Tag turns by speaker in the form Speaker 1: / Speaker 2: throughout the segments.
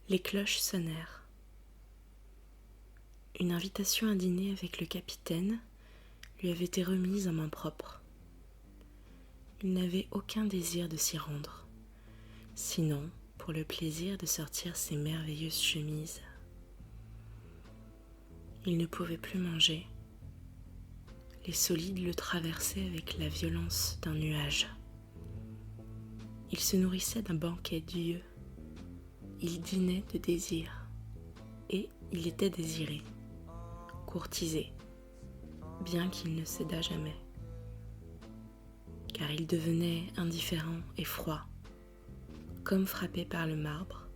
Speaker 1: Les cloches sonnèrent. Une invitation à dîner avec le capitaine lui avait été remise en main propre. Il n'avait aucun désir de s'y rendre, sinon pour le plaisir de sortir ses merveilleuses chemises. Il ne pouvait plus manger. Les solides le traversaient avec la violence d'un nuage. Il se nourrissait d'un banquet d'yeux. Il dînait de désir. Et il était désiré, courtisé, bien qu'il ne cédât jamais. Car il devenait indifférent et froid, comme frappé par le marbre,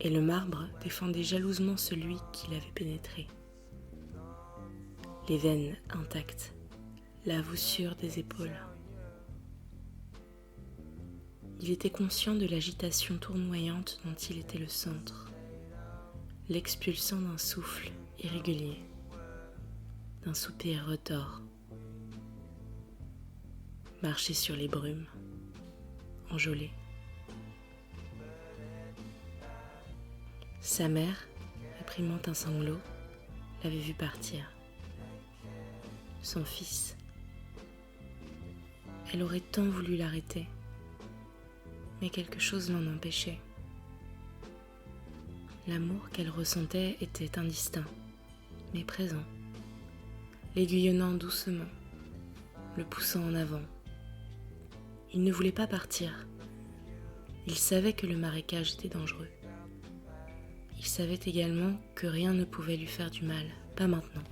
Speaker 1: et le marbre défendait jalousement celui qui l'avait pénétré. Les veines intactes, la voussure des épaules. Il était conscient de l'agitation tournoyante dont il était le centre, l'expulsant d'un souffle irrégulier, d'un soupir retors. Marcher sur les brumes, enjôlé. Sa mère, réprimant un sanglot, l'avait vu partir. Son fils. Elle aurait tant voulu l'arrêter, mais quelque chose l'en empêchait. L'amour qu'elle ressentait était indistinct, mais présent, l'aiguillonnant doucement, le poussant en avant. Il ne voulait pas partir. Il savait que le marécage était dangereux. Il savait également que rien ne pouvait lui faire du mal, pas maintenant.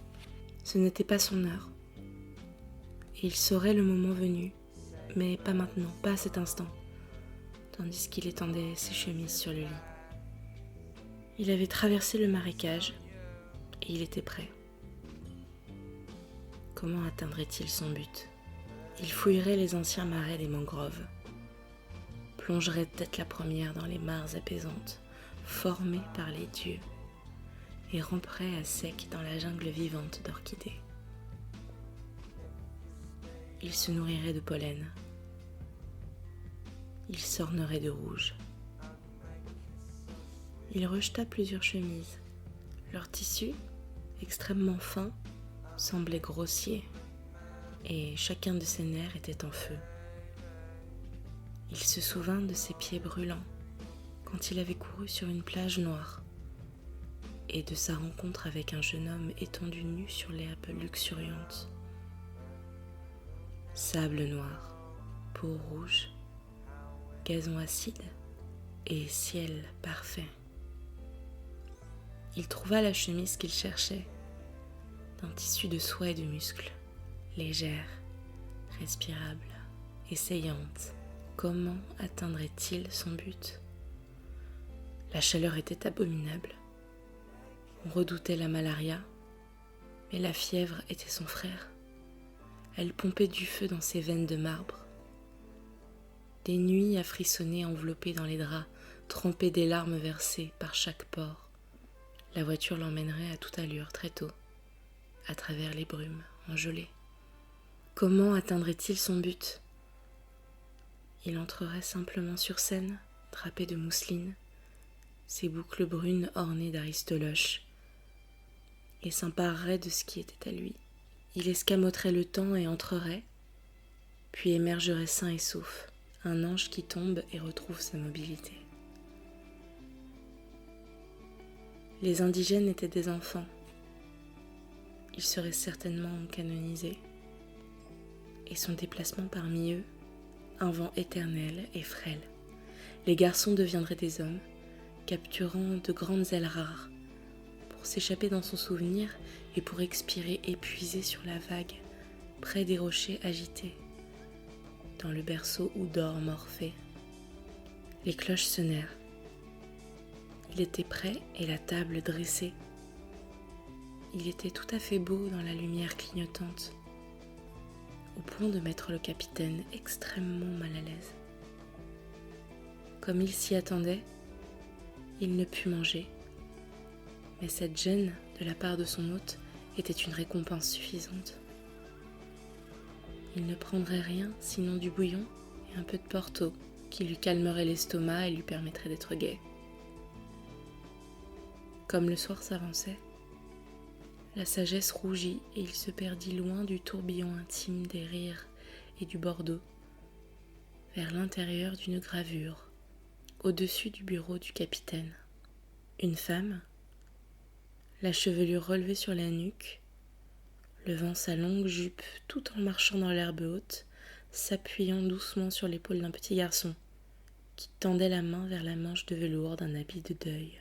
Speaker 1: Ce n'était pas son heure. Et il saurait le moment venu, mais pas maintenant, pas à cet instant, tandis qu'il étendait ses chemises sur le lit. Il avait traversé le marécage et il était prêt. Comment atteindrait-il son but ? Il fouillerait les anciens marais des mangroves, plongerait tête la première dans les mares apaisantes, formées par les dieux, et ramperait à sec dans la jungle vivante d'orchidées. Il se nourrirait de pollen. Il s'ornerait de rouge. Il rejeta plusieurs chemises. Leur tissu, extrêmement fin, semblait grossier, et chacun de ses nerfs était en feu. Il se souvint de ses pieds brûlants quand il avait couru sur une plage noire, et de sa rencontre avec un jeune homme étendu nu sur l'herbe luxuriante. Sable noir, peau rouge, gazon acide et ciel parfait. Il trouva la chemise qu'il cherchait, d'un tissu de soie et de muscles, légère, respirable, essayante. Comment atteindrait-il son but ? La chaleur était abominable. On redoutait la malaria, mais la fièvre était son frère. Elle pompait du feu dans ses veines de marbre. Des nuits à frissonner enveloppées dans les draps, trempées des larmes versées par chaque pore. La voiture l'emmènerait à toute allure très tôt, à travers les brumes engelées. Comment atteindrait-il son but ? Il entrerait simplement sur scène, drapé de mousseline, ses boucles brunes ornées d'aristoloches, et s'emparerait de ce qui était à lui. Il escamoterait le temps et entrerait, puis émergerait sain et sauf, un ange qui tombe et retrouve sa mobilité. Les indigènes étaient des enfants. Il serait certainement canonisé, et son déplacement parmi eux, un vent éternel et frêle. Les garçons deviendraient des hommes, capturant de grandes ailes rares, pour s'échapper dans son souvenir et pour expirer épuisés sur la vague, près des rochers agités, dans le berceau où dort Morphée. Les cloches sonnèrent. Il était prêt et la table dressée. Il était tout à fait beau dans la lumière clignotante, au point de mettre le capitaine extrêmement mal à l'aise. Comme il s'y attendait, il ne put manger, mais cette gêne de la part de son hôte était une récompense suffisante. Il ne prendrait rien sinon du bouillon et un peu de porto qui lui calmerait l'estomac et lui permettrait d'être gai. Comme le soir s'avançait, la sagesse rougit et il se perdit loin du tourbillon intime des rires et du Bordeaux, vers l'intérieur d'une gravure, au-dessus du bureau du capitaine. Une femme, la chevelure relevée sur la nuque, levant sa longue jupe tout en marchant dans l'herbe haute, s'appuyant doucement sur l'épaule d'un petit garçon qui tendait la main vers la manche de velours d'un habit de deuil.